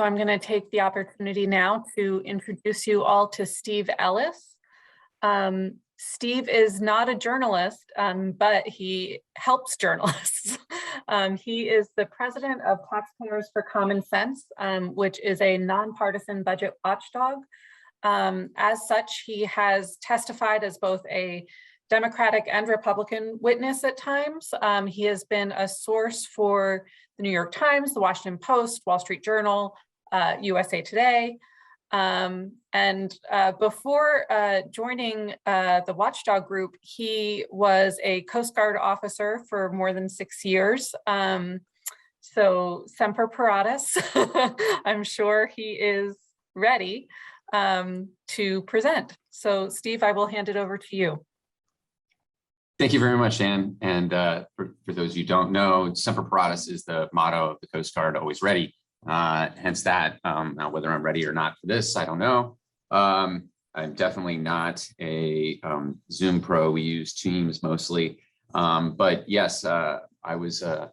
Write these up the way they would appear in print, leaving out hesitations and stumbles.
So I'm going to take the opportunity now to introduce you all to Steve Ellis. Steve is not a journalist, but he helps journalists. He is the president of Taxpayers for Common Sense, which is a nonpartisan budget watchdog. As such, he has testified as both a Democratic and Republican witness at times. He has been a source for the New York Times, the Washington Post, Wall Street Journal, USA Today. Before joining the Watchdog group, he was a Coast Guard officer for more than 6 years. So semper paratus, I'm sure he is ready to present. So Steve, I will hand it over to you. Thank you very much, Anne. And for those you don't know, semper paratus is the motto of the Coast Guard, always ready. Hence that. Now, whether I'm ready or not for this, I don't know. I'm definitely not a Zoom pro. We use Teams mostly. But yes, I was an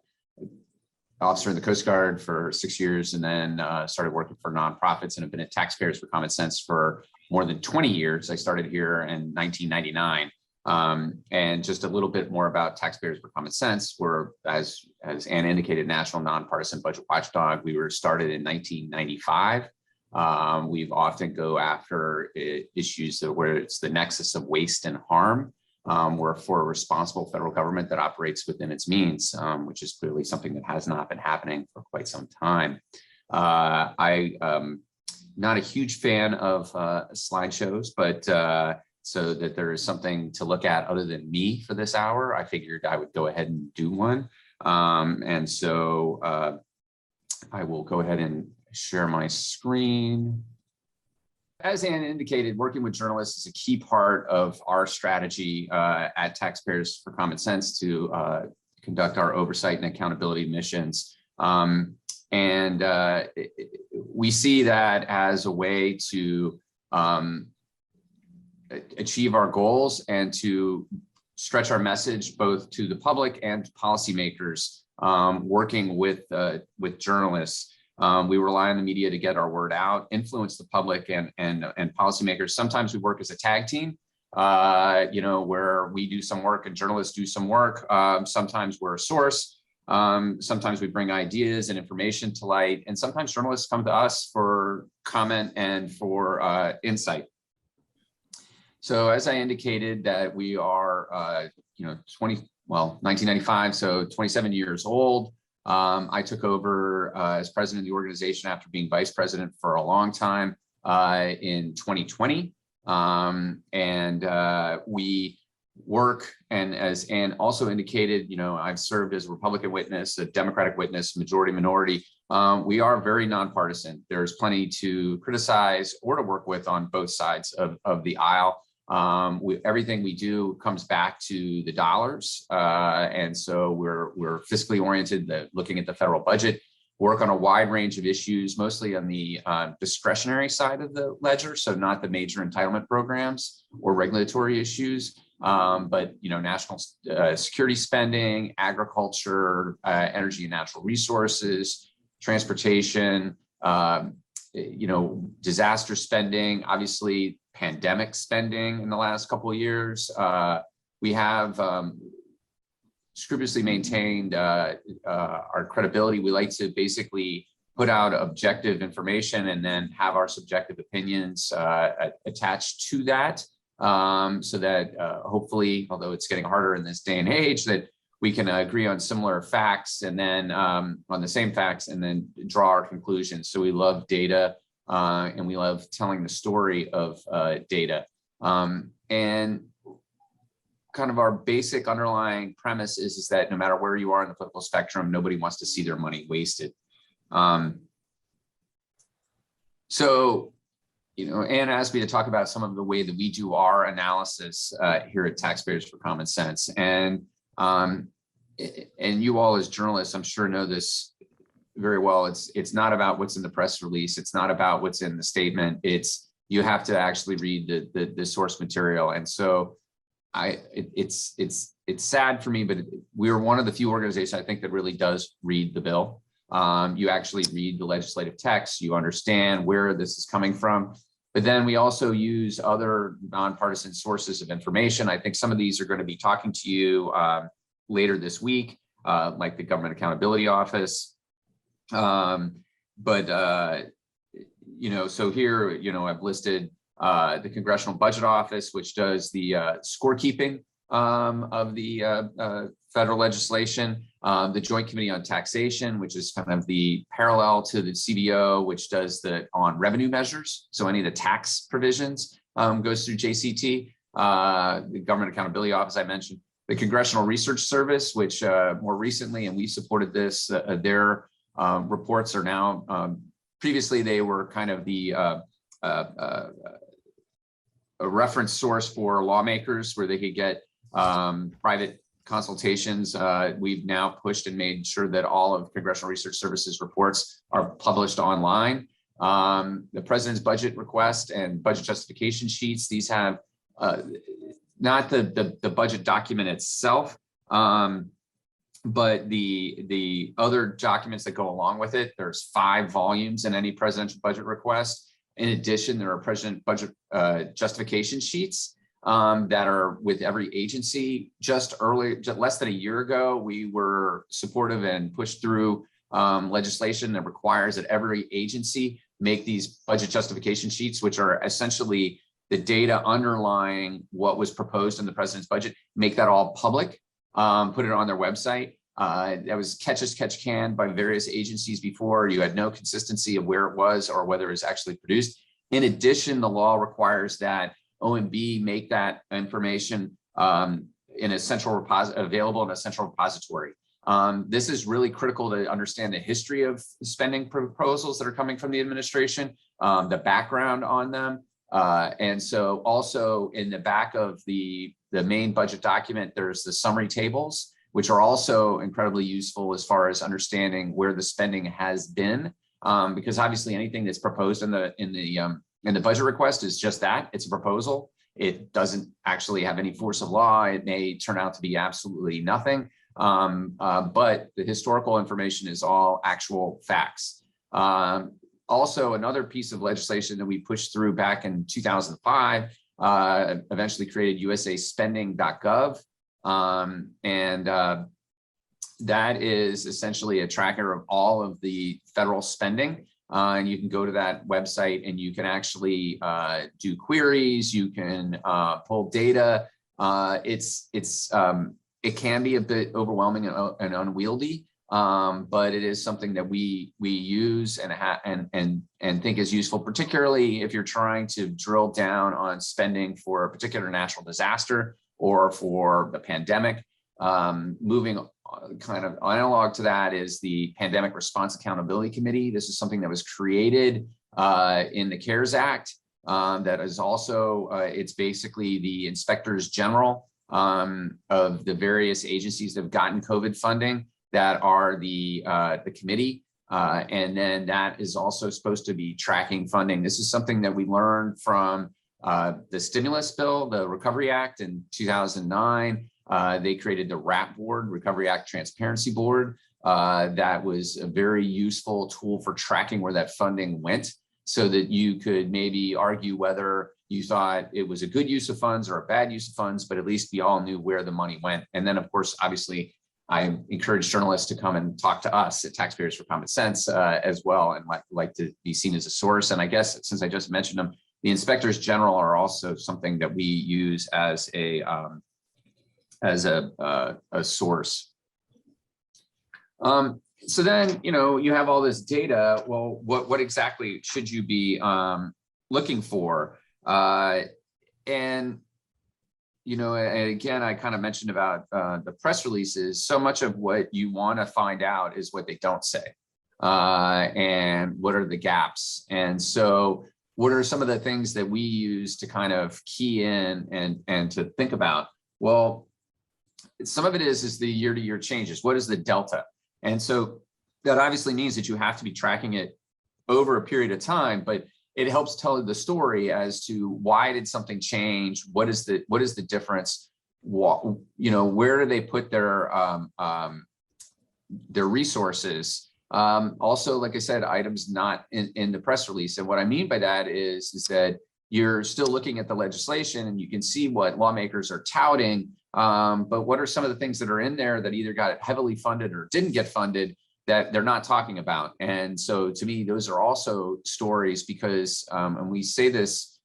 officer in the Coast Guard for 6 years and then started working for nonprofits and have been at Taxpayers for Common Sense for more than 20 years. I started here in 1999. And just a little bit more about Taxpayers for Common Sense. We're, as Anne indicated, national nonpartisan budget watchdog. We were started in 1995. We've often go after issues where it's the nexus of waste and harm. We're for a responsible federal government that operates within its means, which is clearly something that has not been happening for quite some time. I'm not a huge fan of slideshows, but so that there is something to look at other than me for this hour, I figured I would go ahead and do one. So I will go ahead and share my screen. As Anne indicated, working with journalists is a key part of our strategy at Taxpayers for Common Sense to conduct our oversight and accountability missions. We see that as a way to achieve our goals and to stretch our message both to the public and to policymakers working with journalists. We rely on the media to get our word out, influence the public and policymakers. Sometimes we work as a tag team, where we do some work and journalists do some work. Sometimes we're a source. Sometimes we bring ideas and information to light, and sometimes journalists come to us for comment and for insight. So as I indicated that we are, 1995, so 27 years old. I took over as president of the organization after being vice president for a long time in 2020. We work, and as Anne also indicated, I've served as a Republican witness, a Democratic witness, majority minority. We are very nonpartisan. There's plenty to criticize or to work with on both sides of the aisle. Everything we do comes back to the dollars. And so we're fiscally oriented, looking at the federal budget, work on a wide range of issues, mostly on the discretionary side of the ledger. So not the major entitlement programs or regulatory issues, but, national security spending, agriculture, energy and natural resources, transportation, disaster spending, obviously pandemic spending in the last couple of years. We have scrupulously maintained our credibility. We like to basically put out objective information and then have our subjective opinions attached to that, so that hopefully, although it's getting harder in this day and age, that we can agree on similar facts and then on the same facts and then draw our conclusions. So we love data and we love telling the story of data. And kind of our basic underlying premise is that no matter where you are in the political spectrum, nobody wants to see their money wasted. Anne asked me to talk about some of the way that we do our analysis here at Taxpayers for Common Sense. And you all as journalists, I'm sure know this very well. It's not about what's in the press release. It's not about what's in the statement. You have to actually read the source material. And so it's sad for me, but we're one of the few organizations I think that really does read the bill. You actually read the legislative text, you understand where this is coming from. But then we also use other nonpartisan sources of information. I think some of these are going to be talking to you later this week, like the Government Accountability Office. So here, I've listed the Congressional Budget Office, which does the scorekeeping of the federal legislation, the Joint Committee on Taxation, which is kind of the parallel to the CBO, which does on revenue measures. So any of the tax provisions goes through JCT, the Government Accountability Office I mentioned, the Congressional Research Service, which more recently, and we supported this, their reports are now, previously they were kind of the a reference source for lawmakers where they could get private consultations. We've now pushed and made sure that all of Congressional Research Services reports are published online. The president's budget request and budget justification sheets, these have not the budget document itself, but the other documents that go along with it. There's 5 volumes in any presidential budget request. In addition, there are president budget justification sheets that are with every agency. Just less than a year ago, we were supportive and pushed through legislation that requires that every agency make these budget justification sheets, which are essentially the data underlying what was proposed in the president's budget, make that all public, put it on their website. That was catch as catch can by various agencies before. You had no consistency of where it was or whether it was actually produced. In addition, the law requires that OMB make that information in a central available in a central repository. This is really critical to understand the history of spending proposals that are coming from the administration, the background on them. And so also in the back of the main budget document, there's the summary tables, which are also incredibly useful as far as understanding where the spending has been, because obviously anything that's proposed in the budget request is just that. It's a proposal. It doesn't actually have any force of law. It may turn out to be absolutely nothing, but the historical information is all actual facts. Also, another piece of legislation that we pushed through back in 2005 eventually created Usaspending Gov. That is essentially a tracker of all of the federal spending. And you can go to that website and you can actually do queries. You can pull data. It can be a bit overwhelming and unwieldy, but it is something that we use and think is useful, particularly if you're trying to drill down on spending for a particular natural disaster or for the pandemic. Moving kind of analog to that is the Pandemic Response Accountability Committee. This is something that was created in the CARES Act. That is also, it's basically the inspectors general of the various agencies that have gotten COVID funding that are the committee. And then that is also supposed to be tracking funding. This is something that we learned from the stimulus bill, the Recovery Act in 2009. They created the RAP board, Recovery Act Transparency Board. That was a very useful tool for tracking where that funding went so that you could maybe argue whether you thought it was a good use of funds or a bad use of funds, but at least we all knew where the money went. And then, of course, obviously, I encourage journalists to come and talk to us at Taxpayers for Common Sense as well, and like to be seen as a source. And I guess since I just mentioned them, the inspectors general are also something that we use as a source. So then, you have all this data. Well, what exactly should you be looking for? And again, I kind of mentioned about the press releases. So much of what you want to find out is what they don't say, and what are the gaps. And so what are some of the things that we use to kind of key in and to think about? Well, some of it is the year-to-year changes. What is the delta? And so that obviously means that you have to be tracking it over a period of time, but it helps tell the story as to why did something change? What is the difference? Where do they put their resources? Also, like I said, items not in the press release. And what I mean by that is that you're still looking at the legislation and you can see what lawmakers are touting. But what are some of the things that are in there that either got heavily funded or didn't get funded that they're not talking about? And so to me, those are also stories because, and we say this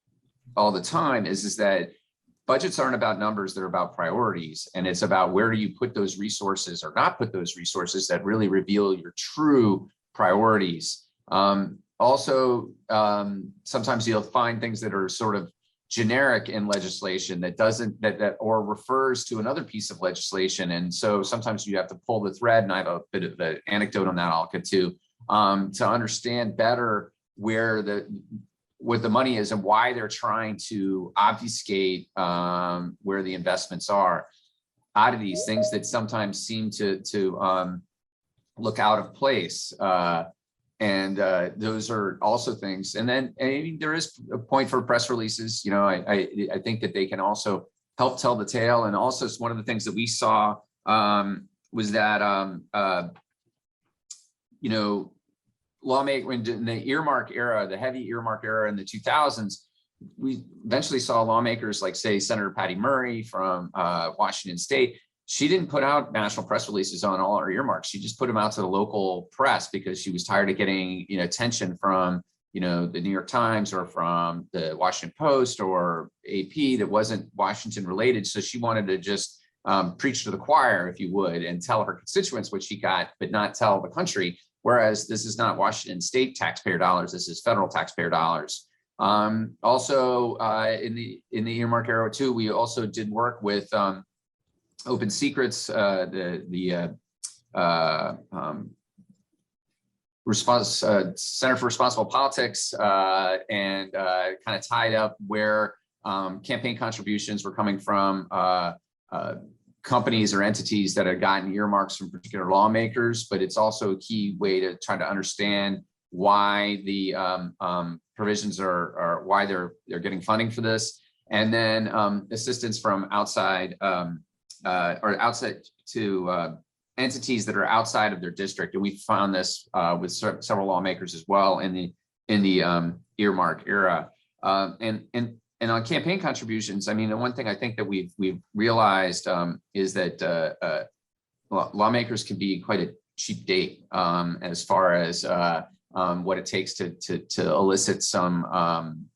all the time, is that budgets aren't about numbers, they're about priorities. And it's about where do you put those resources or not put those resources that really reveal your true priorities. Also, sometimes you'll find things that are sort of generic in legislation that doesn't, that or refers to another piece of legislation. And so sometimes you have to pull the thread, and I have a bit of an anecdote on that I'll get to understand better what the money is and why they're trying to obfuscate where the investments are. Oddities, things that sometimes seem to look out of place. And those are also things. And then there is a point for press releases. You know, I think that they can also help tell the tale. And also one of the things that we saw was that, you know, lawmaker in the earmark era, the heavy earmark era in the 2000s, we eventually saw lawmakers like, say, Senator Patty Murray from Washington State. She didn't put out national press releases on all her earmarks. She just put them out to the local press because she was tired of getting, you know, attention from, you know, the New York Times or from the Washington Post or AP that wasn't Washington related. So she wanted to just preach to the choir, if you would, and tell her constituents what she got, but not tell the country. Whereas this is not Washington state taxpayer dollars, this is federal taxpayer dollars. Also, in the earmark era too, we also did work with Open Secrets, Center for Responsible Politics, and kind of tied up where campaign contributions were coming from companies or entities that had gotten earmarks from particular lawmakers, but it's also a key way to try to understand why the provisions are why they're getting funding for this. And then assistance from outside or outside to entities that are outside of their district. And we found this with several lawmakers as well in the earmark era. And on campaign contributions, I mean, the one thing I think that we've realized is that lawmakers can be quite a cheap date as far as what it takes to elicit some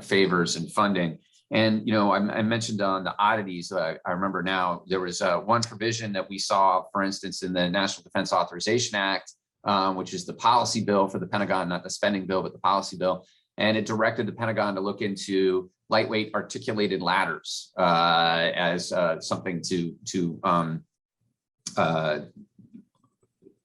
favors and funding. And, you know, I mentioned on the oddities, I remember now there was one provision that we saw, for instance, in the National Defense Authorization Act, which is the policy bill for the Pentagon, not the spending bill, but the policy bill. And it directed the Pentagon to look into lightweight articulated ladders as something to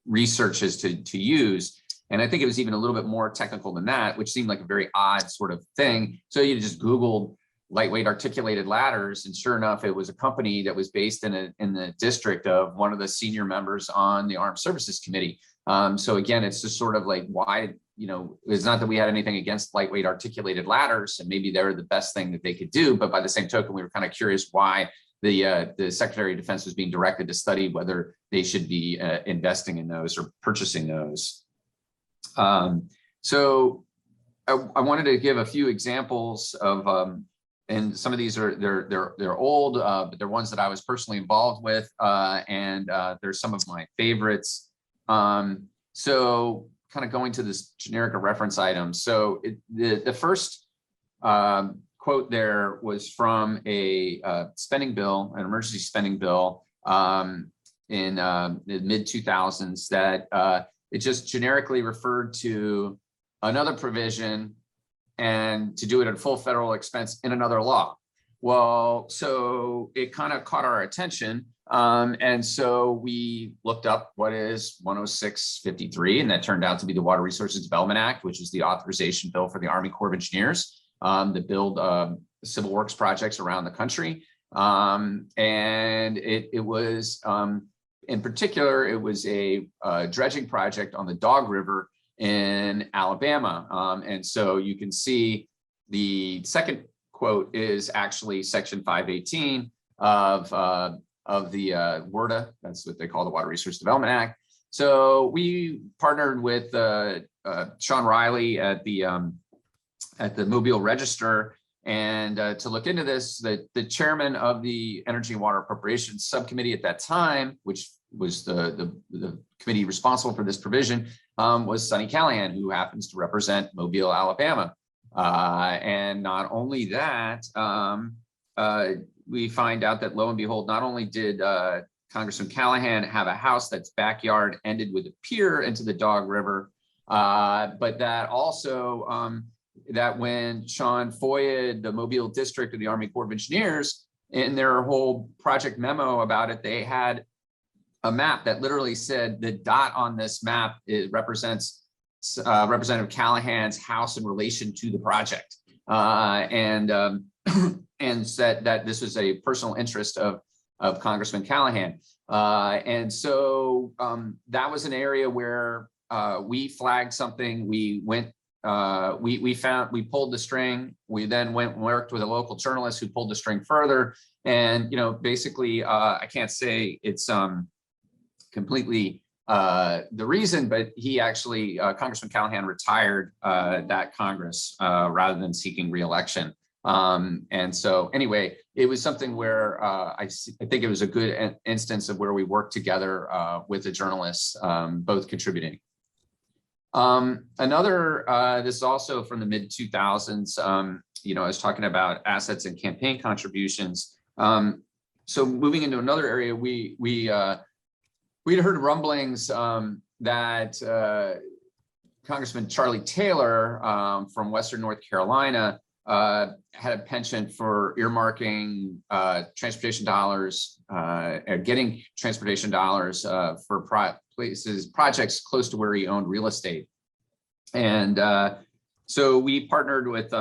research as to use. And I think it was even a little bit more technical than that, which seemed like a very odd sort of thing. So you just Googled lightweight articulated ladders, and sure enough, it was a company that was based in the district of one of the senior members on the Armed Services Committee. So again, it's just sort of like, why, you know, it's not that we had anything against lightweight articulated ladders, and maybe they're the best thing that they could do, but by the same token, we were kind of curious why the Secretary of Defense was being directed to study whether they should be investing in those or purchasing those. So I wanted to give a few examples of, and some of these are they're old, but they're ones that I was personally involved with, and they're some of my favorites. So kind of going to this generic reference item. So the first quote there was from a spending bill, an emergency spending bill in the mid 2000s that it just generically referred to another provision and to do it at full federal expense in another law. Well, so it kind of caught our attention. And so we looked up what is 10653, and that turned out to be the Water Resources Development Act, which is the authorization bill for the Army Corps of Engineers that build civil works projects around the country. And it was, in particular, it was a dredging project on the Dog River in Alabama. And so you can see the second quote is actually Section 518 of the WRDA, that's what they call the Water Resource Development Act. So we partnered with Sean Riley at the Mobile Register, and to look into this. The chairman of the Energy and Water Appropriations Subcommittee at that time, which was the committee responsible for this provision, was Sonny Callahan, who happens to represent Mobile, Alabama. And not only that, we find out that lo and behold, not only did Congressman Callahan have a house that's backyard ended with a pier into the Dog River, but that also that when Sean FOIA'd the Mobile District of the Army Corps of Engineers, in their whole project memo about it, they had a map that literally said the dot on this map represents Representative Callahan's house in relation to the project, and said that this was a personal interest of Congressman Callahan. And so that was an area where we flagged something. We went, we pulled the string. We then went and worked with a local journalist who pulled the string further. And, basically, I can't say it's completely the reason, but he actually, Congressman Callahan retired that Congress rather than seeking re-election. And so anyway, it was something where I think it was a good instance of where we worked together with the journalists, both contributing. This is also from the mid 2000s. I was talking about assets and campaign contributions. So moving into another area, we'd heard rumblings that Congressman Charlie Taylor from Western North Carolina had a penchant for earmarking transportation dollars, getting transportation dollars for projects close to where he owned real estate. And so we partnered with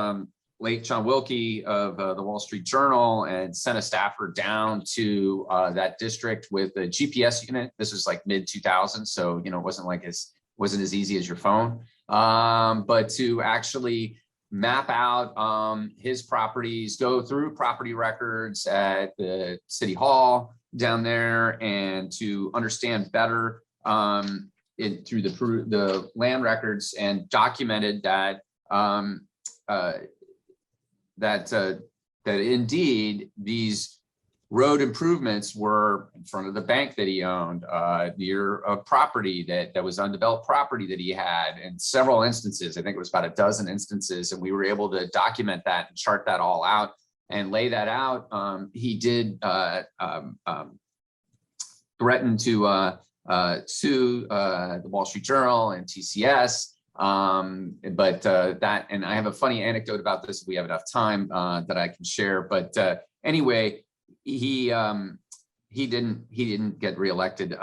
late John Wilkie of the Wall Street Journal and sent a staffer down to that district with a GPS unit. This was like mid 2000s, so it wasn't as easy as your phone, but to actually map out his properties, go through property records at the city hall down there, and to understand better through the land records, and documented that that indeed these road improvements were in front of the bank that he owned, near a property that was undeveloped property that he had, in several instances. I think it was about a dozen instances, and we were able to document that and chart that all out and lay that out. He did threaten to sue the Wall Street Journal and TCS, but and I have a funny anecdote about this if we have enough time that I can share. But anyway, he didn't get reelected.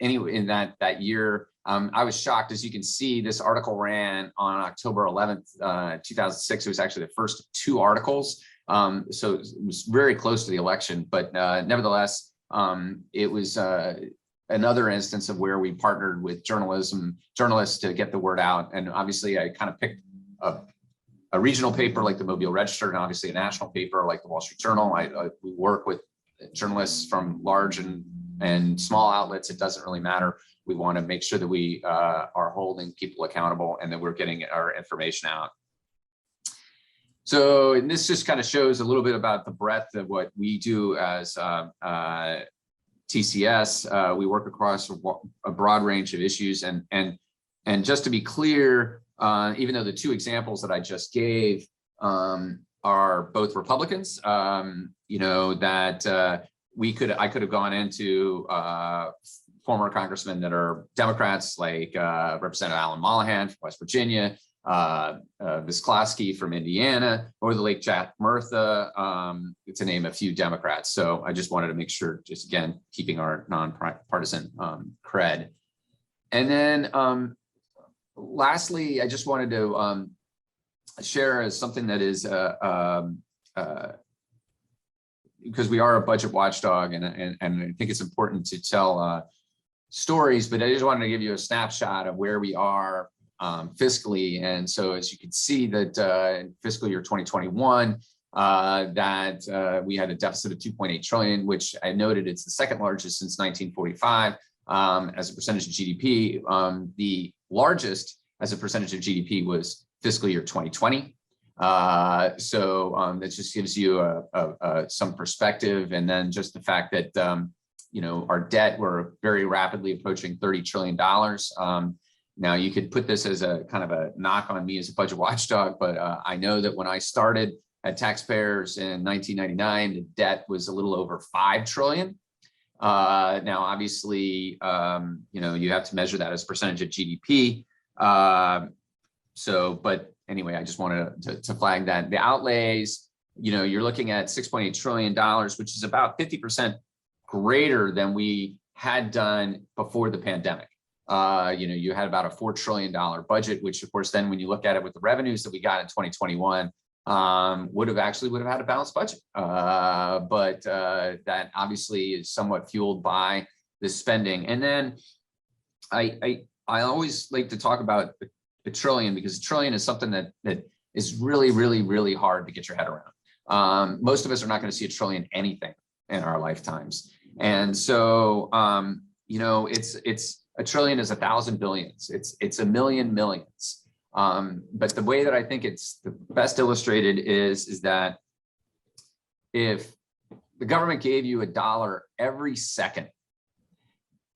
Anyway, in that year, I was shocked. As you can see, this article ran on October 11th, 2006. It was actually the first of 2 articles. So it was very close to the election, but nevertheless, it was another instance of where we partnered with journalists to get the word out. And obviously I kind of picked a regional paper like the Mobile Register, and obviously a national paper like the Wall Street Journal. We work with journalists from large and small outlets. It doesn't really matter. We want to make sure that we are holding people accountable and that we're getting our information out. So, and this just kind of shows a little bit about the breadth of what we do as TCS. We work across a broad range of issues, and just to be clear, even though the 2 examples that I just gave are both Republicans, that I could have gone into former congressmen that are Democrats, like Representative Alan Mollahan from West Virginia, Godlasky from Indiana, or the late Jack Murtha, to name a few Democrats. So I just wanted to make sure, just again, keeping our nonpartisan cred. And then lastly, I just wanted to share as something that is, because we are a budget watchdog, and I think it's important to tell stories, but I just wanted to give you a snapshot of where we are fiscally. And so as you can see that in fiscal year 2021, that we had a deficit of 2.8 trillion, which I noted it's the second largest since 1945 as a percentage of GDP. The largest as a percentage of GDP was fiscal year 2020. So that just gives you some perspective. And then just the fact that, you know, our debt, we're very rapidly approaching $30 trillion. Now you could put this as a kind of a knock on me as a budget watchdog, but I know that when I started at Taxpayers in 1999, the debt was a little over 5 trillion. Now, obviously, you know, you have to measure that as a percentage of GDP. But anyway, I just wanted to flag that. The outlays, you know, you're looking at $6.8 trillion, which is about 50% greater than we had done before the pandemic. You know, you had about a $4 trillion budget, which of course, then when you look at it with the revenues that we got in 2021, would have had a balanced budget. But that obviously is somewhat fueled by the spending. And then I always like to talk about a trillion, because a trillion is something that is really, really, really hard to get your head around. Most of us are not going to see a trillion anything in our lifetimes. And so, you know, it's a trillion is 1,000 billions. It's a million millions. But the way that I think it's the best illustrated is that if the government gave you $1 every second,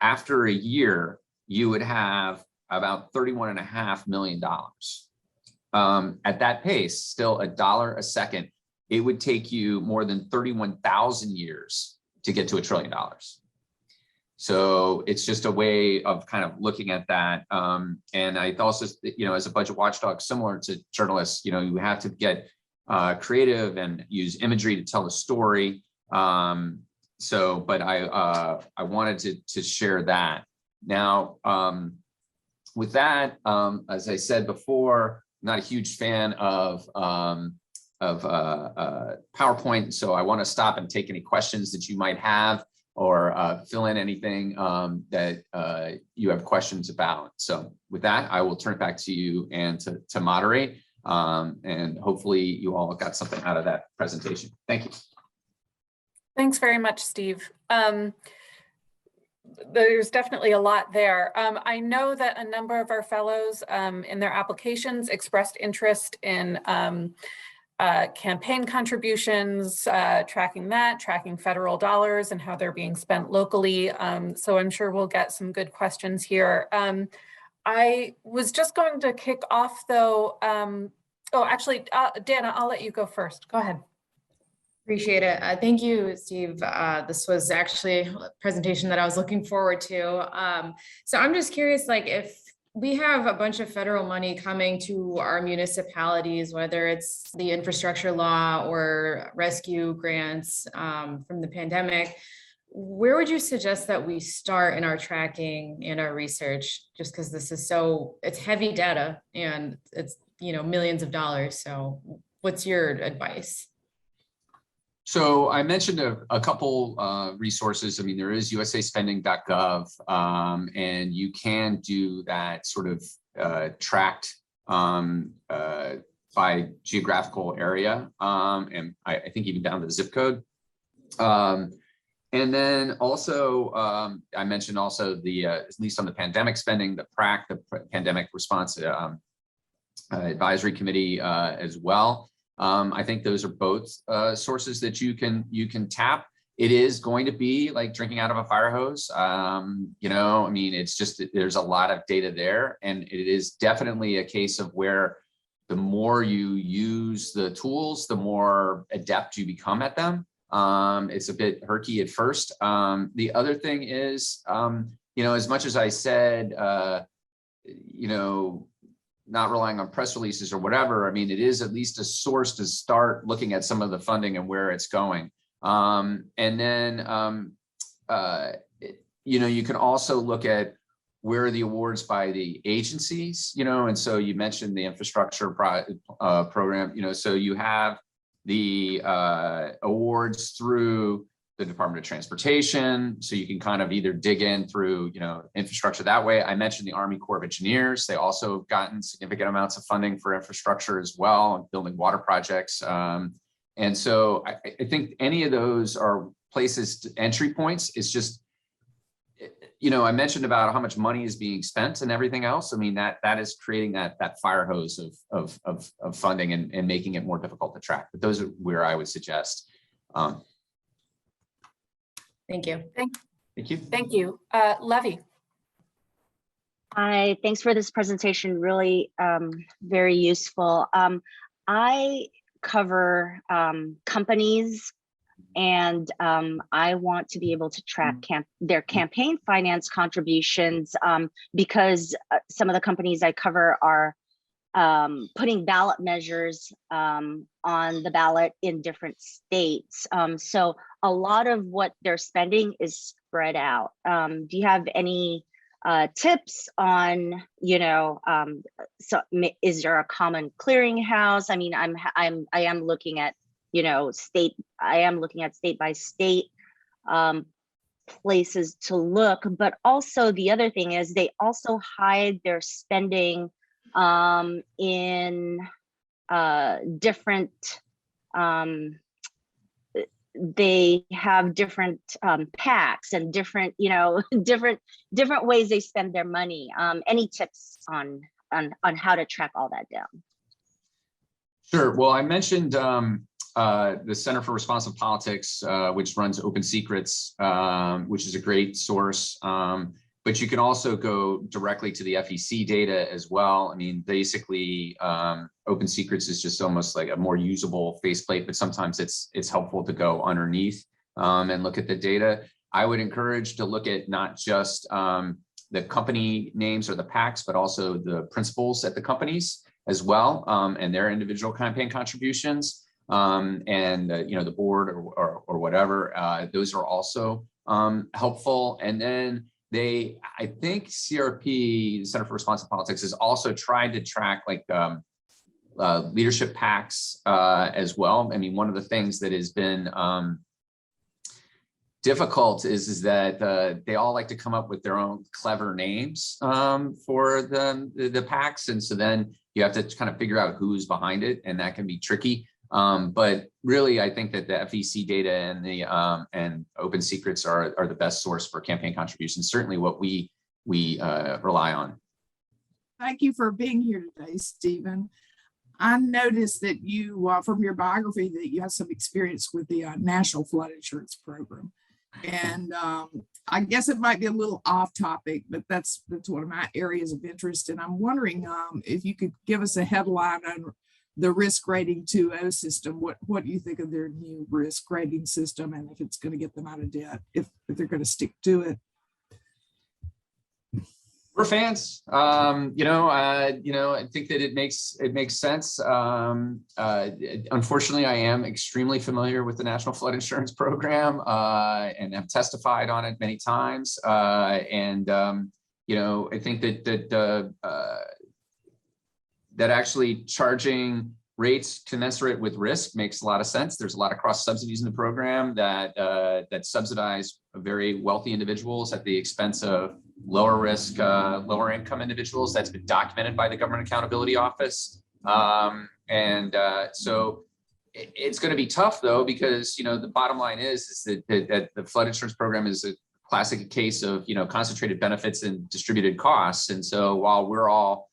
after a year, you would have about $31.5 million. At that pace, still $1 a second, it would take you more than 31,000 years to get to $1 trillion. So it's just a way of kind of looking at that. And I also, you know, as a budget watchdog, similar to journalists, you know, you have to get creative and use imagery to tell a story. But I wanted to share that. Now, with that, as I said before, I'm not a huge fan of PowerPoint, so I want to stop and take any questions that you might have, or fill in anything that you have questions about. So with that, I will turn it back to you and to moderate, and hopefully you all got something out of that presentation. Thank you. Thanks very much, Steve. There's definitely a lot there. I know that a number of our fellows in their applications expressed interest in campaign contributions, tracking federal dollars and how they're being spent locally. So I'm sure we'll get some good questions here. I was just going to kick off though. Actually, Dana, I'll let you go first. Go ahead. Appreciate it. Thank you, Steve. This was actually a presentation that I was looking forward to. So I'm just curious, like, if we have a bunch of federal money coming to our municipalities, whether it's the infrastructure law or rescue grants from the pandemic, where would you suggest that we start in our tracking and our research? Just because this is it's heavy data and it's, you know, millions of dollars. So what's your advice? So I mentioned a couple resources. I mean, there is Usaspending.gov, and you can do that sort of tracked by geographical area, and I think even down to the zip code. And then also, I mentioned also the, at least on the pandemic spending, the PRAC, the Pandemic Response Advisory Committee as well. I think those are both sources that you can tap. It is going to be like drinking out of a fire hose. You know, I mean, it's just, there's a lot of data there, and it is definitely a case of where the more you use the tools, the more adept you become at them. It's a bit herky at first. The other thing is, you know, as much as I said, you know, not relying on press releases or whatever, I mean, it is at least a source to start looking at some of the funding and where it's going. And then, you know, you can also look at where are the awards by the agencies, you know, and so you mentioned the infrastructure program, you know, so you have the awards through the Department of Transportation. So you can kind of either dig in through, you know, infrastructure that way. I mentioned the Army Corps of Engineers. They also have gotten significant amounts of funding for infrastructure as well, and building water projects. And so I think any of those are places, entry points. It's just, I mentioned about how much money is being spent and everything else. I mean, that is creating that fire hose of funding and making it more difficult to track. But those are where I would suggest. Thank you. Thank you. Thank you. Levy. Hi, thanks for this presentation. Really very useful. I cover companies, and I want to be able to track their campaign finance contributions because some of the companies I cover are putting ballot measures on the ballot in different states. So a lot of what they're spending is spread out. Do you have any tips on, so is there a common clearinghouse? I mean, I am looking at, I am looking at state by state places to look, but also the other thing is they also hide their spending in different, they have different PACs and different, different ways they spend their money. Any tips on how to track all that down? Sure. Well, I mentioned the Center for Responsive Politics, which runs Open Secrets, which is a great source. But you can also go directly to the FEC data as well. I mean, basically, Open Secrets is just almost like a more usable faceplate, but sometimes it's helpful to go underneath and look at the data. I would encourage to look at not just the company names or the PACs, but also the principals at the companies as well, and their individual campaign contributions, and the board or whatever. Those are also helpful. And then I think CRP, the Center for Responsive Politics, has also tried to track like leadership PACs as well. I mean, one of the things that has been difficult is that they all like to come up with their own clever names for the PACs, and so then you have to kind of figure out who's behind it, and that can be tricky. But really, I think that the FEC data and the and Open Secrets are the best source for campaign contributions. Certainly, what we rely on. Thank you for being here today, Stephen. I noticed that you, from your biography, that you have some experience with the National Flood Insurance Program, and I guess it might be a little off topic, but that's one of my areas of interest. And I'm wondering if you could give us a headline on the risk rating 2.0 system. What do you think of their new risk rating system, and if it's going to get them out of debt, if they're going to stick to it? We're fans. I think that it makes sense. Unfortunately, I am extremely familiar with the National Flood Insurance Program and have testified on it many times. I think that actually charging rates commensurate with risk makes a lot of sense. There's a lot of cross subsidies in the program that subsidize very wealthy individuals at the expense of lower risk, lower income individuals. That's been documented by the Government Accountability Office. So it's going to be tough though, because, the bottom line is that the flood insurance program is a classic case of, concentrated benefits and distributed costs. And so while we're all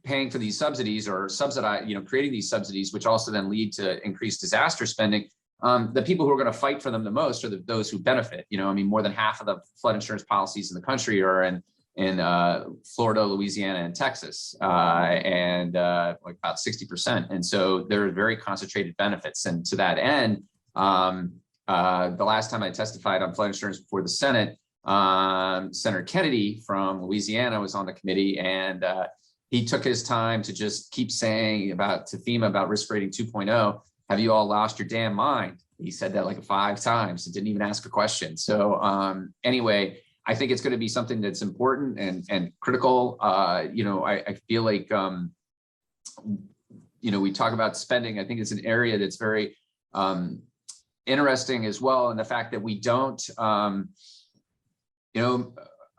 paying for these subsidies or creating these subsidies, which also then lead to increased disaster spending, the people who are going to fight for them the most are those who benefit. More than half of the flood insurance policies in the country are in Florida, Louisiana, and Texas, and like about 60%. And so there are very concentrated benefits. And to that end, the last time I testified on flood insurance before the Senate, Senator Kennedy from Louisiana was on the committee, and he took his time to just keep saying to FEMA about risk rating 2.0, have you all lost your damn mind? He said that like 5 times and didn't even ask a question. So anyway, I think it's going to be something that's important and critical. I feel like, we talk about spending. I think it's an area that's very interesting as well. And the fact that we don't,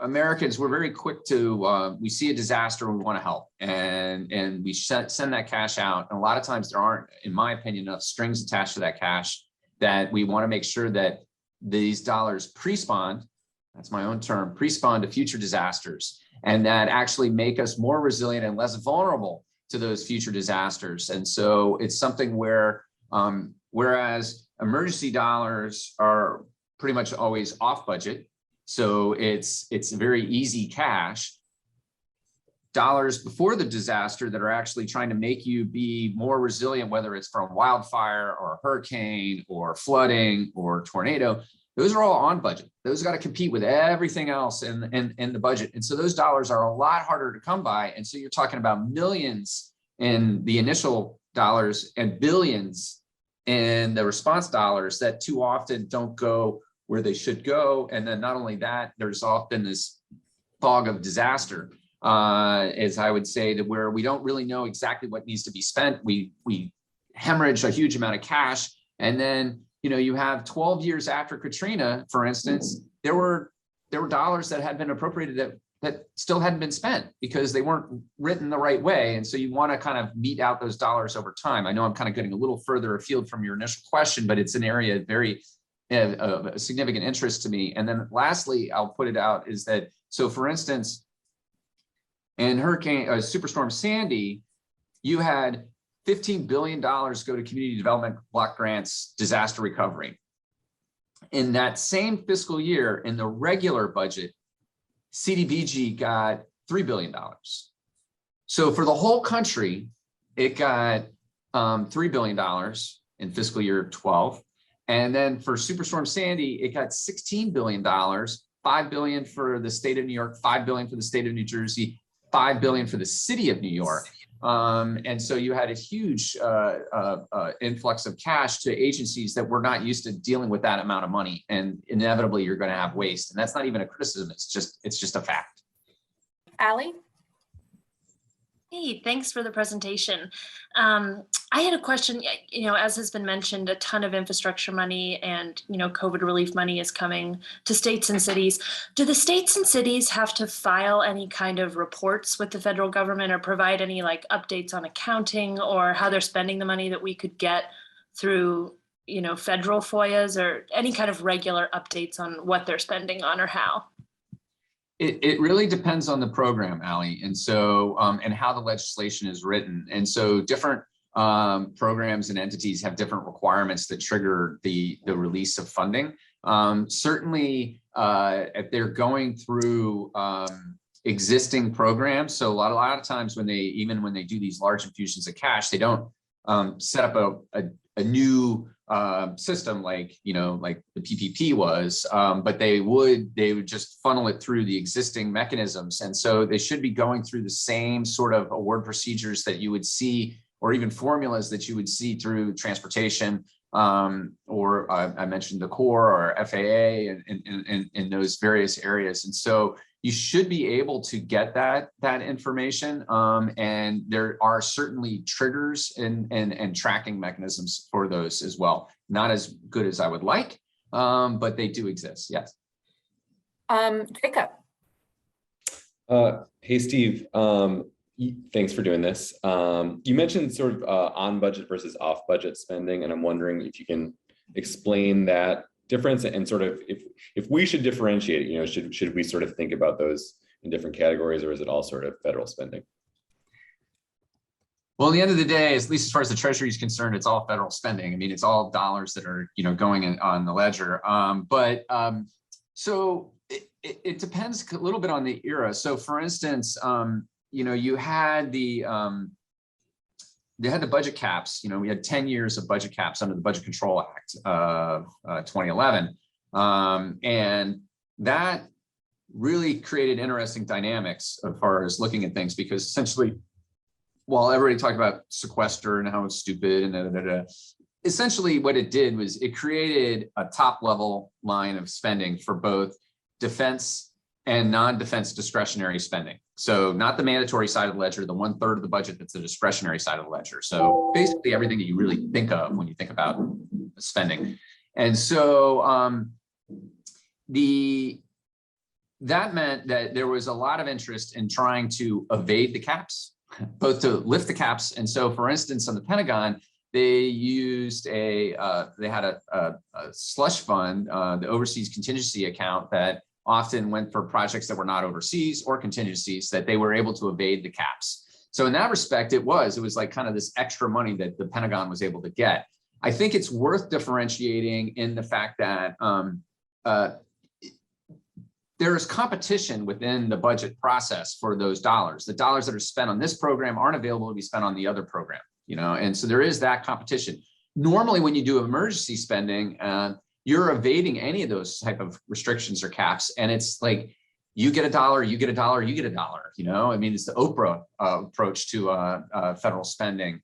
Americans, we're very quick to, we see a disaster, we want to help, and we send that cash out. And a lot of times there aren't, in my opinion, enough strings attached to that cash that we want to make sure that these dollars pre-spawn, that's my own term, pre-spawn to future disasters, and that actually make us more resilient and less vulnerable to those future disasters. And so it's something where, whereas emergency dollars are pretty much always off budget, so it's very easy cash, dollars before the disaster that are actually trying to make you be more resilient, whether it's from wildfire or hurricane or flooding or tornado, those are all on budget. Those got to compete with everything else in the budget. And so those dollars are a lot harder to come by. And so you're talking about millions in the initial dollars and billions in the response dollars that too often don't go where they should go. And then not only that, there's often this fog of disaster, as I would say, that where we don't really know exactly what needs to be spent. We hemorrhage a huge amount of cash. And then, you know, you have 12 years after Katrina, for instance, there were dollars that had been appropriated that still hadn't been spent because they weren't written the right way. And so you want to kind of meet out those dollars over time. I know I'm kind of getting a little further afield from your initial question, but it's an area very of significant interest to me. And then lastly, I'll put it out is that, so for instance, in Superstorm Sandy, you had $15 billion go to community development block grants, disaster recovery. In that same fiscal year, in the regular budget, CDBG got $3 billion. So for the whole country, it got $3 billion in fiscal year 12. And then for Superstorm Sandy, it got $16 billion, $5 billion for the state of New York, $5 billion for the state of New Jersey, $5 billion for the city of New York. And so you had a huge influx of cash to agencies that were not used to dealing with that amount of money. And inevitably you're going to have waste. And that's not even a criticism. It's just a fact. Allie? Hey, thanks for the presentation. I had a question, you know, as has been mentioned, a ton of infrastructure money and, you know, COVID relief money is coming to states and cities. Do the states and cities have to file any kind of reports with the federal government or provide any like updates on accounting or how they're spending the money that we could get through, you know, federal FOIAs or any kind of regular updates on what they're spending on or how? It really depends on the program, Allie, and so and how the legislation is written. And so different programs and entities have different requirements that trigger the release of funding. Certainly, if they're going through existing programs, so a lot of times when they do these large infusions of cash, they don't set up a new system like, you know, like the PPP was, but they would just funnel it through the existing mechanisms. And so they should be going through the same sort of award procedures that you would see, or even formulas that you would see through transportation, or I mentioned the Corps or FAA and in those various areas. And so you should be able to get that information. And there are certainly triggers and tracking mechanisms for those as well. Not as good as I would like, but they do exist, yes. Jacob. Hey, Steve, thanks for doing this. You mentioned sort of on budget versus off budget spending, and I'm wondering if you can explain that difference and sort of if we should differentiate it, you know, should we sort of think about those in different categories, or is it all sort of federal spending? Well, at the end of the day, at least as far as the Treasury is concerned, it's all federal spending. I mean, it's all dollars that are, you know, going in on the ledger. So it depends a little bit on the era. So for instance, you know, you had they had the budget caps. You know, we had 10 years of budget caps under the Budget Control Act of 2011. And that really created interesting dynamics as far as looking at things, because essentially, while everybody talked about sequester and how it's stupid and essentially what it did was it created a top level line of spending for both defense and non-defense discretionary spending. So not the mandatory side of the ledger, the 1/3 of the budget that's the discretionary side of the ledger. So basically everything that you really think of when you think about spending. And so the that meant that there was a lot of interest in trying to evade the caps, both to lift the caps. And so, for instance, on the Pentagon, they used they had a slush fund, the overseas contingency account, that often went for projects that were not overseas or contingencies, that they were able to evade the caps. So in that respect, it was like kind of this extra money that the Pentagon was able to get. I think it's worth differentiating in the fact that there is competition within the budget process for those dollars. The dollars that are spent on this program aren't available to be spent on the other program, and so there is that competition. Normally, when you do emergency spending, you're evading any of those type of restrictions or caps, and it's like you get a dollar, you get a dollar, you get a dollar. I mean, it's the Oprah approach to federal spending,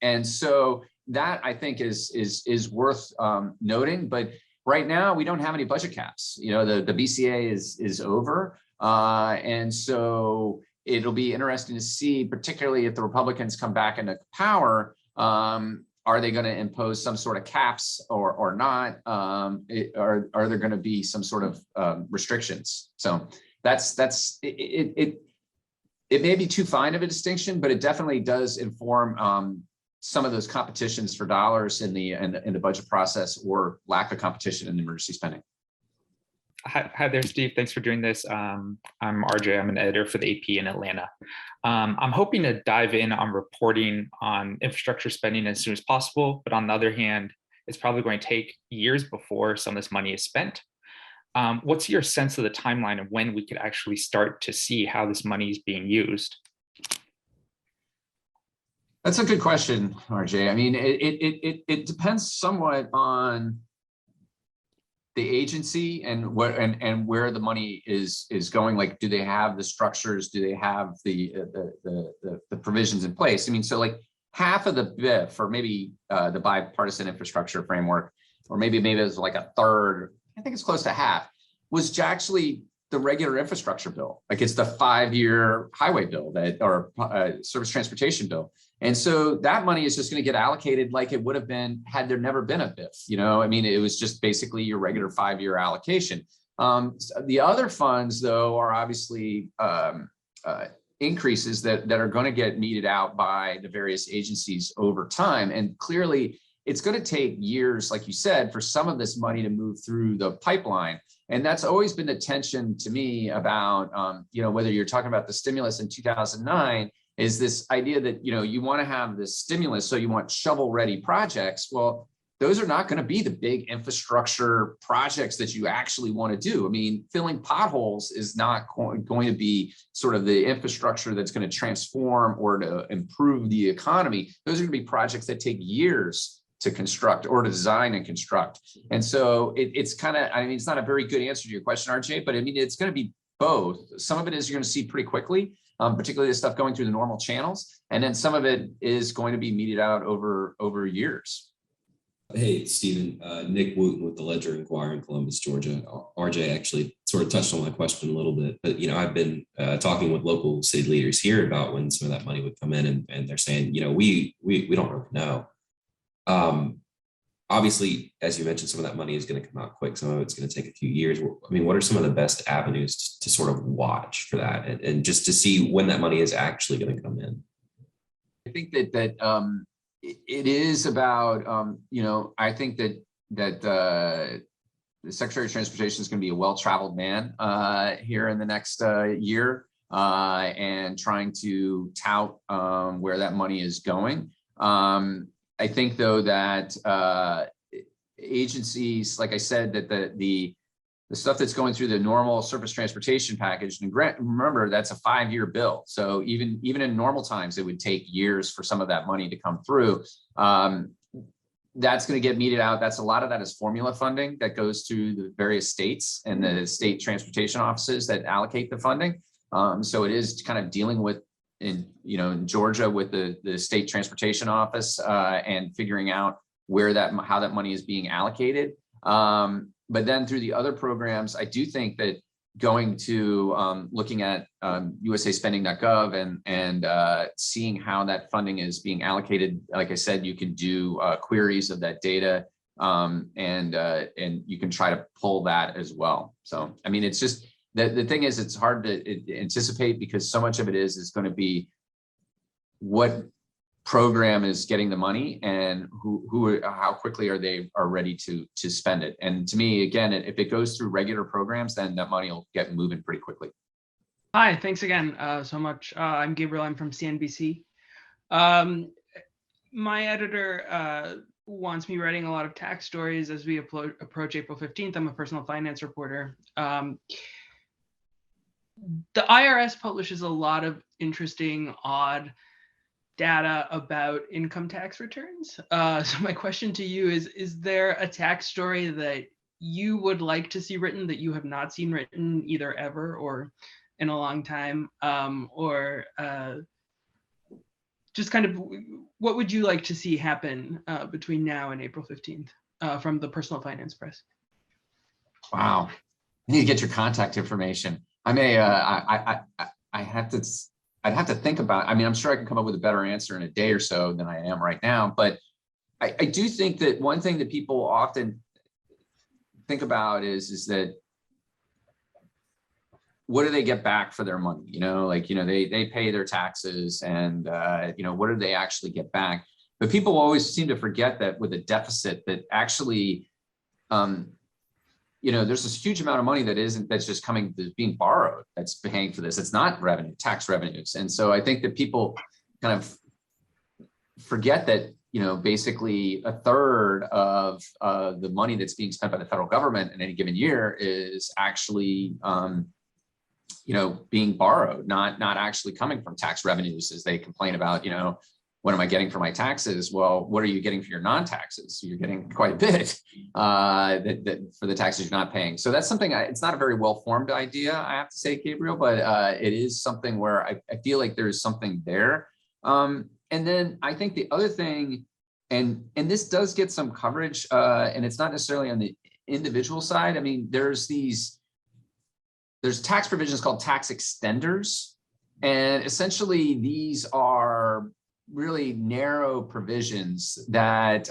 and so that I think is worth noting. But right now, we don't have any budget caps. The BCA is over. And so it'll be interesting to see, particularly if the Republicans come back into power, are they going to impose some sort of caps or not? Are there going to be some sort of restrictions? So that's it may be too fine of a distinction, but it definitely does inform some of those competitions for dollars in the budget process, or lack of competition in emergency spending. Hi there, Steve. Thanks for doing this. I'm RJ. I'm an editor for the AP in Atlanta. I'm hoping to dive in on reporting on infrastructure spending as soon as possible, but on the other hand, it's probably going to take years before some of this money is spent. What's your sense of the timeline of when we could actually start to see how this money is being used? That's a good question, RJ. I mean, it depends somewhat on the agency and where the money is going. Like, do they have the structures? Do they have the provisions in place? I mean, so like half of the BIF, or maybe the bipartisan infrastructure framework, or maybe it was like a third. I think it's close to half, was actually the regular infrastructure bill. Like, it's the 5-year highway bill or service transportation bill. And so that money is just going to get allocated like it would have been had there never been a BIF. I mean, it was just basically your regular 5-year allocation. The other funds, though, are obviously increases that are going to get meted out by the various agencies over time. And clearly, it's going to take years, like you said, for some of this money to move through the pipeline. And that's always been the tension to me about, whether you're talking about the stimulus in 2009, is this idea that, you want to have this stimulus, so you want shovel-ready projects. Well, those are not going to be the big infrastructure projects that you actually want to do. I mean, filling potholes is not going to be sort of the infrastructure that's going to transform or to improve the economy. Those are going to be projects that take years to construct or to design and construct. And so it's kind of, I mean, it's not a very good answer to your question, RJ, but I mean, it's going to be both. Some of it is you're going to see pretty quickly, particularly the stuff going through the normal channels. And then some of it is going to be meted out over years. Hey, Stephen, Nick Wooten with the Ledger Inquirer in Columbus, Georgia. RJ actually sort of touched on my question a little bit, but, I've been talking with local city leaders here about when some of that money would come in, and they're saying, we don't really know. Obviously, as you mentioned, some of that money is going to come out quick. Some of it's going to take a few years. I mean, what are some of the best avenues to sort of watch for that, and just to see when that money is actually going to come in? I think that it is about, I think that the Secretary of Transportation is going to be a well-traveled man here in the next year, and trying to tout where that money is going. I think, though, that agencies, like I said, that the stuff that's going through the normal surface transportation package, and remember, that's a 5-year bill. So even in normal times, it would take years for some of that money to come through. That's going to get meted out. A lot of that is formula funding that goes to the various states and the state transportation offices that allocate the funding. So it is kind of dealing with, in Georgia, with the state transportation office and figuring out how that money is being allocated. But then through the other programs, I do think that going to looking at Usaspending.gov and seeing how that funding is being allocated. Like I said, you can do queries of that data, and you can try to pull that as well. So I mean, it's just the thing is, it's hard to anticipate because so much of it is going to be what program is getting the money and how quickly are ready to spend it. And to me, again, if it goes through regular programs, then that money will get moving pretty quickly. Hi, thanks again so much. I'm Gabriel. I'm from CNBC. My editor wants me writing a lot of tax stories as we approach April 15th. I'm a personal finance reporter. The IRS publishes a lot of interesting, odd data about income tax returns. So my question to you is there a tax story that you would like to see written that you have not seen written either ever or in a long time? Just kind of what would you like to see happen between now and April 15th from the personal finance press? Wow. I need to get your contact information. I may, I'd have to think about, I mean, I'm sure I can come up with a better answer in a day or so than I am right now, but I do think that one thing that people often think about is that what do they get back for their money? You know, like, you know, they pay their taxes and, you know, what do they actually get back? But people always seem to forget that with a deficit that actually, you know, there's this huge amount of money that's just coming, that's being borrowed, that's paying for this. It's not revenue, tax revenues. And so I think that people kind of forget that, you know, basically a third of the money that's being spent by the federal government in any given year is actually, you know, being borrowed, not actually coming from tax revenues, as they complain about, you know, what am I getting for my taxes? Well, what are you getting for your non-taxes? So you're getting quite a bit for the taxes you're not paying. So that's something, it's not a very well-formed idea, I have to say, Gabriel, but it is something where I feel like there's something there. And then I think the other thing, and this does get some coverage, and it's not necessarily on the individual side. I mean, there's tax provisions called tax extenders. And essentially these are really narrow provisions that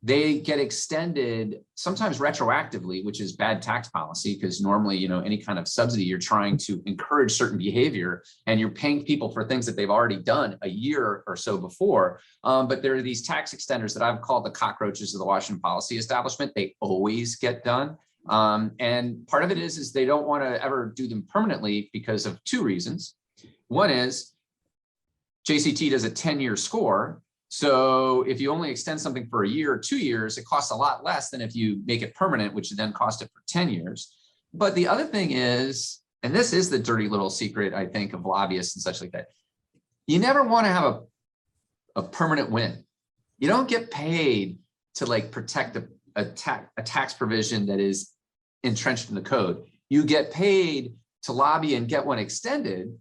they get extended sometimes retroactively, which is bad tax policy, because normally, you know, any kind of subsidy, you're trying to encourage certain behavior and you're paying people for things that they've already done a year or so before. But there are these tax extenders that I've called the cockroaches of the Washington policy establishment. They always get done. And part of it is they don't want to ever do them permanently because of two reasons. One is JCT does a 10-year score. So if you only extend something for a year or 2 years, it costs a lot less than if you make it permanent, which would then cost it for 10 years. But the other thing is, and this is the dirty little secret, I think, of lobbyists and such like that, you never want to have a permanent win. You don't get paid to like protect a tax provision that is entrenched in the code. You get paid to lobby and get one extended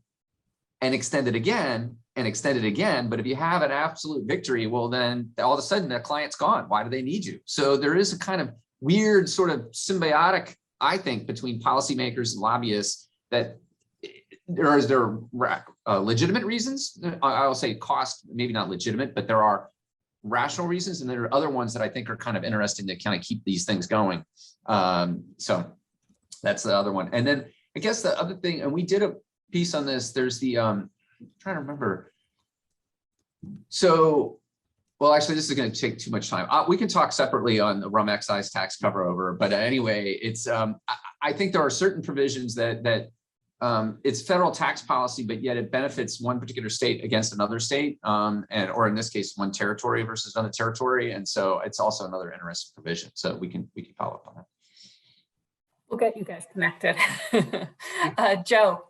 and extend it again and extend it again. But if you have an absolute victory, well, then all of a sudden the client's gone. Why do they need you? So there is a kind of weird sort of symbiotic, I think, between policymakers and lobbyists that there are legitimate reasons. I'll say cost, maybe not legitimate, but there are rational reasons. And there are other ones that I think are kind of interesting to kind of keep these things going. So that's the other one. And then I guess the other thing, and we did a piece on this, there's the, I'm trying to remember. So, well, actually, this is going to take too much time. We can talk separately on the rum excise tax cover over, but anyway, it's, I think there are certain provisions that it's federal tax policy, but yet it benefits one particular state against another state, or in this case, one territory versus another territory. And so it's also another interesting provision. So we can follow up on that. We'll get you guys connected. Joe.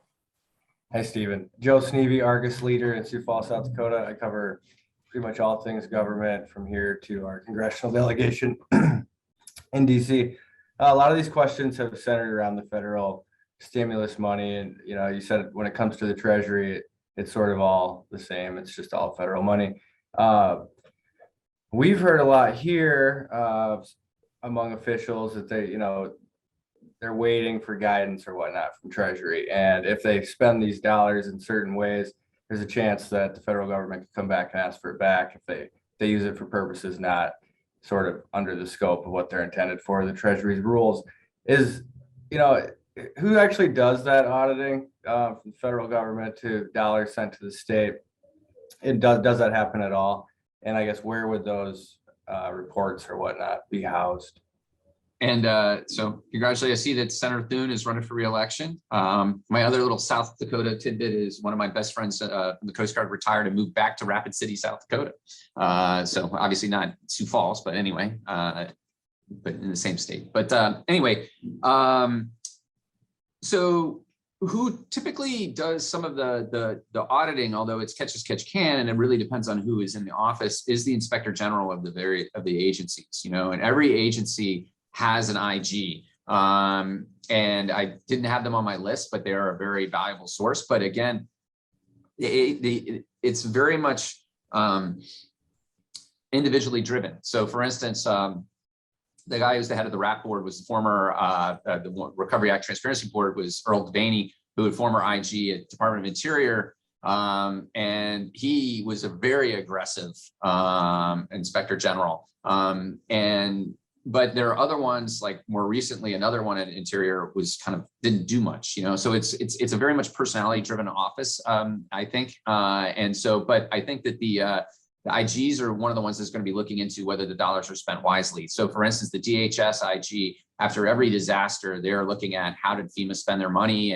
Hi, Stephen. Joe Sneevy, Argus leader in Sioux Falls, South Dakota. I cover pretty much all things government from here to our congressional delegation in DC. A lot of these questions have centered around the federal stimulus money. And, you know, you said when it comes to the Treasury, it's sort of all the same. It's just all federal money. We've heard a lot here among officials that they're waiting for guidance or whatnot from Treasury. And if they spend these dollars in certain ways, there's a chance that the federal government could come back and ask for it back if they use it for purposes not sort of under the scope of what they're intended for. The Treasury's rules is, who actually does that auditing from the federal government to dollars sent to the state? Does that happen at all? And I guess where would those reports or whatnot be housed? And so congratulations, I see that Senator Thune is running for re-election. My other little South Dakota tidbit is one of my best friends from the Coast Guard retired and moved back to Rapid City, South Dakota. So obviously not Sioux Falls, but anyway, but in the same state. But anyway, so who typically does some of the auditing, although it's catch as catch can, and it really depends on who is in the office, is the Inspector General of the agencies, you know, and every agency has an IG. And I didn't have them on my list, but they are a very valuable source. But again, it's very much individually driven. So for instance, the guy who's the head of the RAP board was the former the Recovery Act Transparency Board was Earl Devaney, who was former IG at Department of Interior. And he was a very aggressive Inspector General. But there are other ones, like more recently, another one at Interior was kind of didn't do much, you know. So it's a very much personality driven office, I think. And so, but I think that the IGs are one of the ones that's going to be looking into whether the dollars are spent wisely. So for instance, the DHS IG, after every disaster, they're looking at how did FEMA spend their money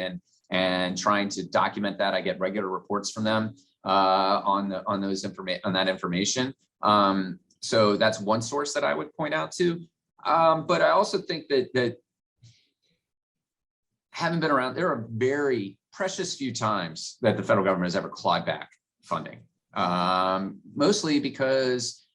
and trying to document that. I get regular reports from them on that information. So that's one source that I would point out to. But I also think that having been around, there are very precious few times that the federal government has ever clawed back funding. Mostly because,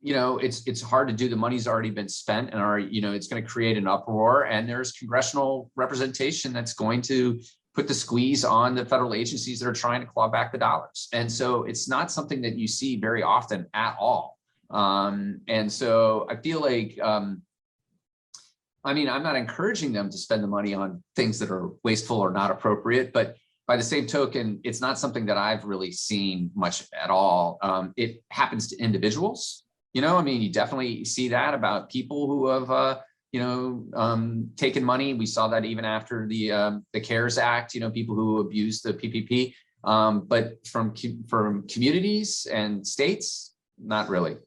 you know, it's hard to do. The money's already been spent, and it's going to create an uproar. And there's congressional representation that's going to put the squeeze on the federal agencies that are trying to claw back the dollars. And so it's not something that you see very often at all. And so I feel like, I mean, I'm not encouraging them to spend the money on things that are wasteful or not appropriate, but by the same token, it's not something that I've really seen much at all. It happens to individuals, you know, I mean, you definitely see that about people who have, taken money. We saw that even after the CARES Act, you know, people who abused the PPP, but from communities and states, not really.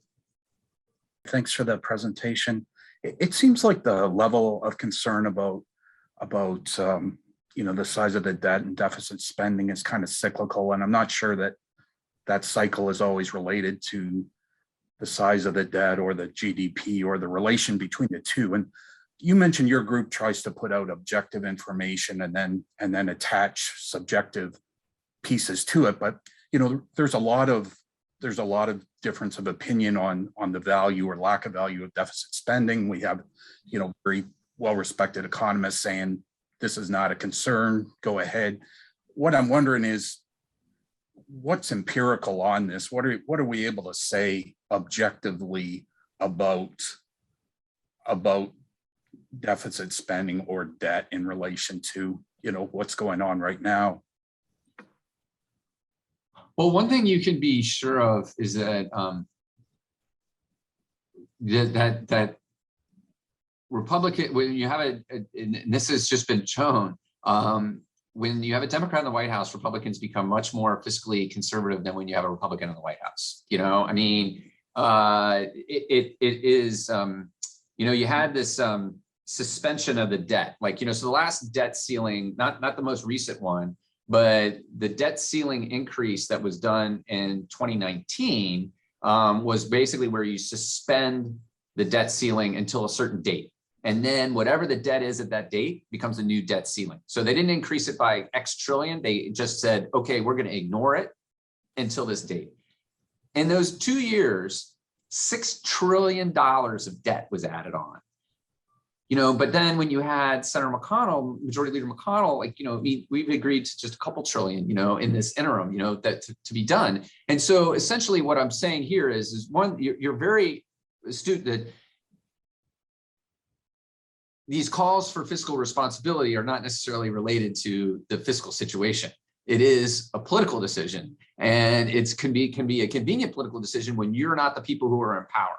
Thanks for the presentation. It seems like the level of concern about the size of the debt and deficit spending is kind of cyclical, and I'm not sure that cycle is always related to the size of the debt or the GDP or the relation between the two. And you mentioned your group tries to put out objective information and then attach subjective pieces to it, but you know, there's a lot of difference of opinion on the value or lack of value of deficit spending. We have, you know, very well-respected economists saying this is not a concern, go ahead. What I'm wondering is, what's empirical on this? What are we able to say objectively about deficit spending or debt in relation to, you know, what's going on right now? Well, one thing you can be sure of is that that Republican, when you have and this has just been shown, when you have a Democrat in the White House, Republicans become much more fiscally conservative than when you have a Republican in the White House. You know, I mean, it is, you know, you had this suspension of the debt, like, you know, so the last debt ceiling, not the most recent one, but the debt ceiling increase that was done in 2019 was basically where you suspend the debt ceiling until a certain date. And then whatever the debt is at that date becomes a new debt ceiling. So they didn't increase it by X trillion. They just said, okay, we're going to ignore it until this date. In those 2 years, $6 trillion of debt was added on. You know, but then when you had Senator McConnell, Majority Leader McConnell, like, you know, we've agreed to just a couple trillion, you know, in this interim, you know, that to be done. And so essentially what I'm saying here is one, you're very astute that these calls for fiscal responsibility are not necessarily related to the fiscal situation. It is a political decision, and it can be a convenient political decision when you're not the people who are in power.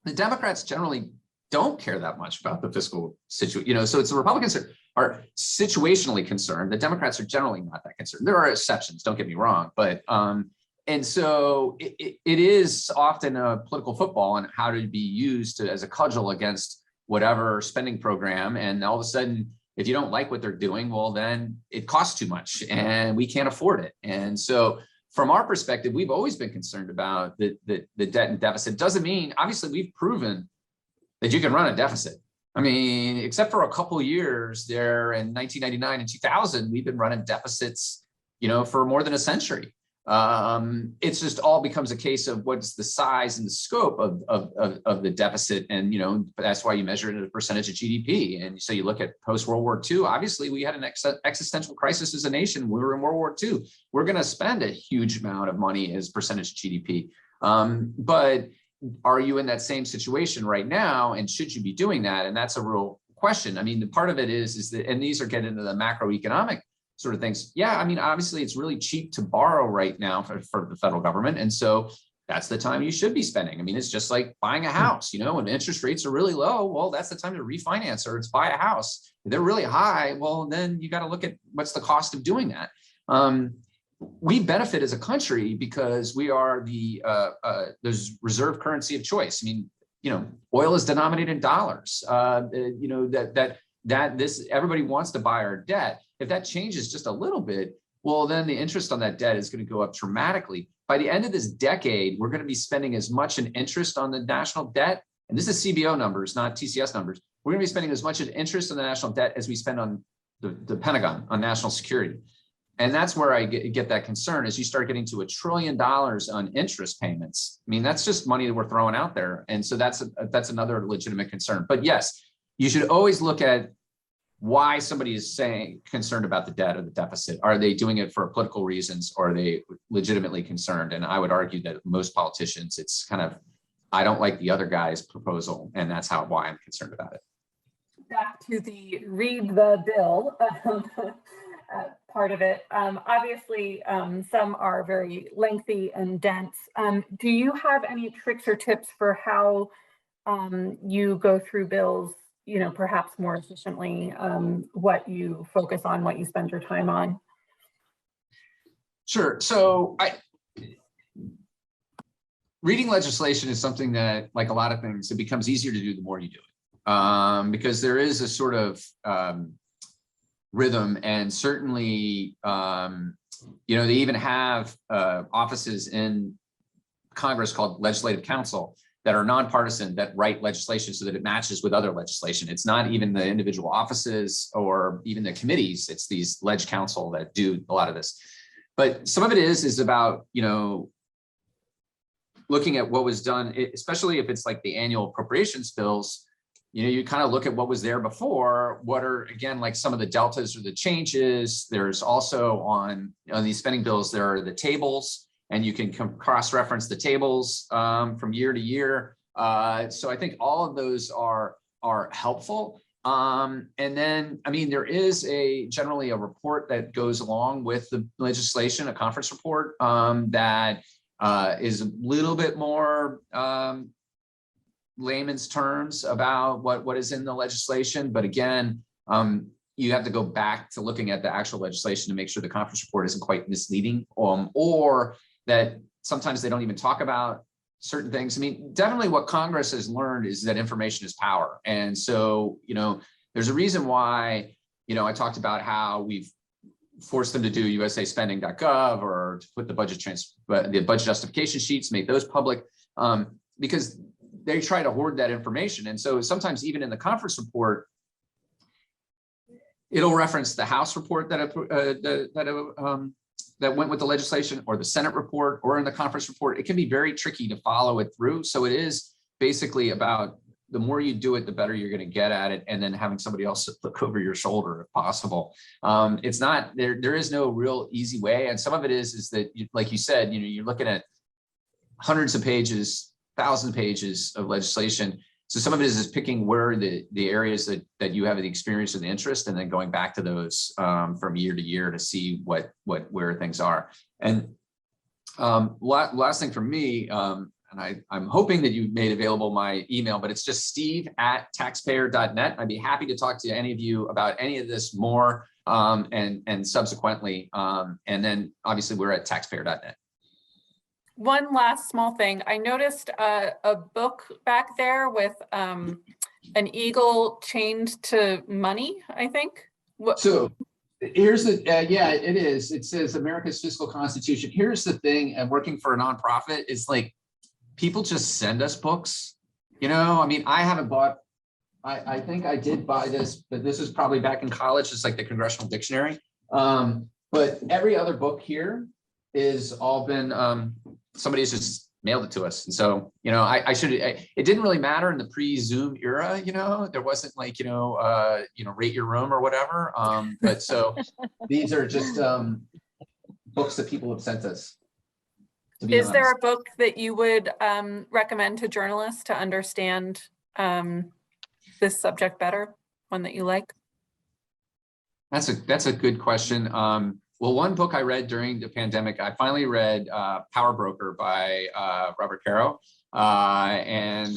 The Democrats generally don't care that much about the fiscal situation. So it's the Republicans are situationally concerned. The Democrats are generally not that concerned. There are exceptions, don't get me wrong, but and so it is often a political football on how to be used as a cudgel against whatever spending program. And all of a sudden, if you don't like what they're doing, well, then it costs too much and we can't afford it. And so from our perspective, we've always been concerned about the debt and deficit. Doesn't mean, obviously, we've proven that you can run a deficit. I mean, except for a couple of years there in 1999 and 2000, we've been running deficits, for more than a century. It's just all becomes a case of what's the size and the scope of the deficit. And, that's why you measure it as a percentage of GDP. And so you look at post-World War II, obviously we had an existential crisis as a nation. We were in World War II. We're going to spend a huge amount of money as percentage of GDP. But are you in that same situation right now? And should you be doing that? And that's a real question. I mean, the part of it is that, and these are getting into the macroeconomic sort of things. Yeah, I mean, obviously it's really cheap to borrow right now for the federal government. And so that's the time you should be spending. I mean, it's just like buying a house, when interest rates are really low, well, that's the time to refinance or it's buy a house. If they're really high, well, then you got to look at what's the cost of doing that. We benefit as a country because we are the reserve currency of choice. I mean, oil is denominated in dollars. This everybody wants to buy our debt. If that changes just a little bit, well, then the interest on that debt is going to go up dramatically. By the end of this decade, we're going to be spending as much in interest on the national debt, and this is CBO numbers, not TCS numbers. We're going to be spending as much in interest on the national debt as we spend on the Pentagon, on national security. And that's where I get that concern as you start getting to $1 trillion on interest payments. I mean, that's just money that we're throwing out there. And so that's another legitimate concern. But yes, you should always look at why somebody is concerned about the debt or the deficit. Are they doing it for political reasons or are they legitimately concerned? And I would argue that most politicians, it's kind of, I don't like the other guy's proposal. And that's why I'm concerned about it. Back to the read the bill. Part of it. Obviously, some are very lengthy and dense. Do you have any tricks or tips for how you go through bills, perhaps more efficiently, what you focus on, what you spend your time on? Sure. So reading legislation is something that, like a lot of things, it becomes easier to do the more you do it, because there is a sort of rhythm, and certainly, they even have offices in Congress called legislative council that are nonpartisan that write legislation so that it matches with other legislation. It's not even the individual offices or even the committees. It's these leg council that do a lot of this. But some of it is about, looking at what was done, especially if it's like the annual appropriations bills. You kind of look at what was there before, what are, again, like some of the deltas or the changes. There's also on these spending bills, there are the tables, and you can cross-reference the tables from year to year. So I think all of those are helpful. And then, I mean, there is generally a report that goes along with the legislation, a conference report that is a little bit more layman's terms about what is in the legislation. But again, you have to go back to looking at the actual legislation to make sure the conference report isn't quite misleading, or that sometimes they don't even talk about certain things. I mean, definitely what Congress has learned is that information is power. And so, there's a reason why, I talked about how we've forced them to do Usaspending.gov or to put the budget justification sheets, make those public, because they try to hoard that information. And so sometimes even in the conference report, it'll reference the House report that went with the legislation, or the Senate report, or in the conference report. It can be very tricky to follow it through. So it is basically about the more you do it, the better you're going to get at it. And then having somebody else look over your shoulder if possible. It's not, there is no real easy way. And some of it is that, like you said, you're looking at hundreds of pages, 1,000 pages of legislation. So some of it is picking where the areas that you have the experience and the interest, and then going back to those from year to year to see where things are. And last thing for me, I'm hoping that you made available my email, but it's just steve@taxpayer.net. I'd be happy to talk to any of you about any of this more and subsequently. And then obviously we're at taxpayer.net. One last small thing. I noticed a book back there with an eagle chained to money, I think. So here's the, yeah, it is. It says America's Fiscal Constitution. Here's the thing, and working for a nonprofit is like, people just send us books. You know, I mean, I haven't bought, I think I did buy this, but this is probably back in college. It's like the Congressional Dictionary. But every other book here is all been, somebody's just mailed it to us. And so, you know, it didn't really matter in the pre-Zoom era, you know, there wasn't like, rate your room or whatever. But so these are just books that people have sent us. Is there a book that you would recommend to journalists to understand this subject better? One that you like? That's a good question. Well, one book I read during the pandemic, I finally read Power Broker by Robert Caro. And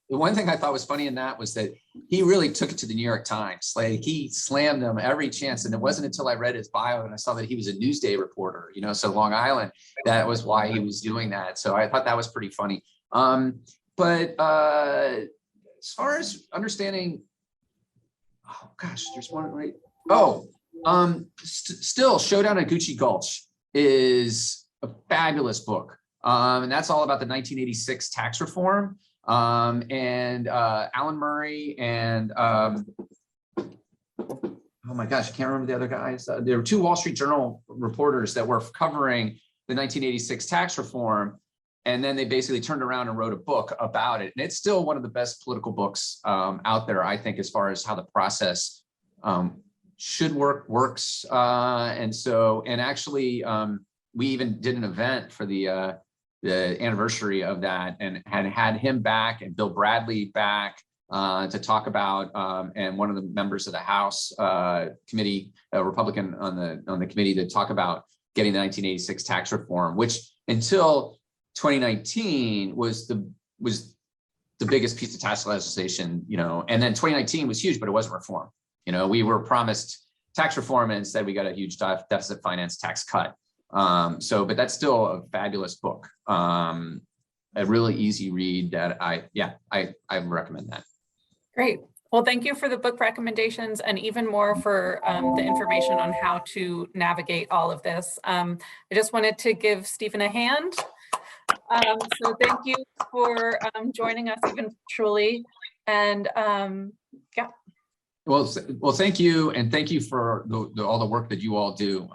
the one thing I thought was funny in that was that he really took it to the New York Times. Like he slammed them every chance. And it wasn't until I read his bio and I saw that he was a Newsday reporter, you know, so Long Island, that was why he was doing that. So I thought that was pretty funny. But as far as understanding, oh gosh, there's one right. Oh, still Showdown at Gucci Gulch is a fabulous book. And that's all about the 1986 tax reform. And Alan Murray and oh my gosh, I can't remember the other guys. There were two Wall Street Journal reporters that were covering the 1986 tax reform. And then they basically turned around and wrote a book about it. And it's still one of the best political books out there, I think, as far as how the process should works. And actually, we even did an event for the anniversary of that and had him back and Bill Bradley back to talk about, and one of the members of the House committee, a Republican on the committee, to talk about getting the 1986 tax reform, which until 2019 was the biggest piece of tax legislation, you know, and then 2019 was huge, but it wasn't reform. You know, we were promised tax reform and instead we got a huge deficit finance tax cut. But that's still a fabulous book. A really easy read that I recommend that. Great. Well, thank you for the book recommendations and even more for the information on how to navigate all of this. I just wanted to give Stephen a hand. So thank you for joining us even virtually. And yeah. Well, thank you. And thank you for all the work that you all do.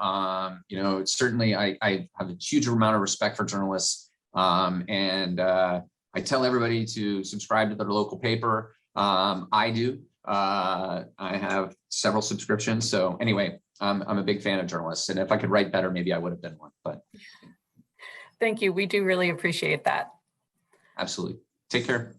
You know, certainly I have a huge amount of respect for journalists. And I tell everybody to subscribe to their local paper. I do. I have several subscriptions. So anyway, I'm a big fan of journalists. And if I could write better, maybe I would have been one. But thank you. We do really appreciate that. Absolutely. Take care.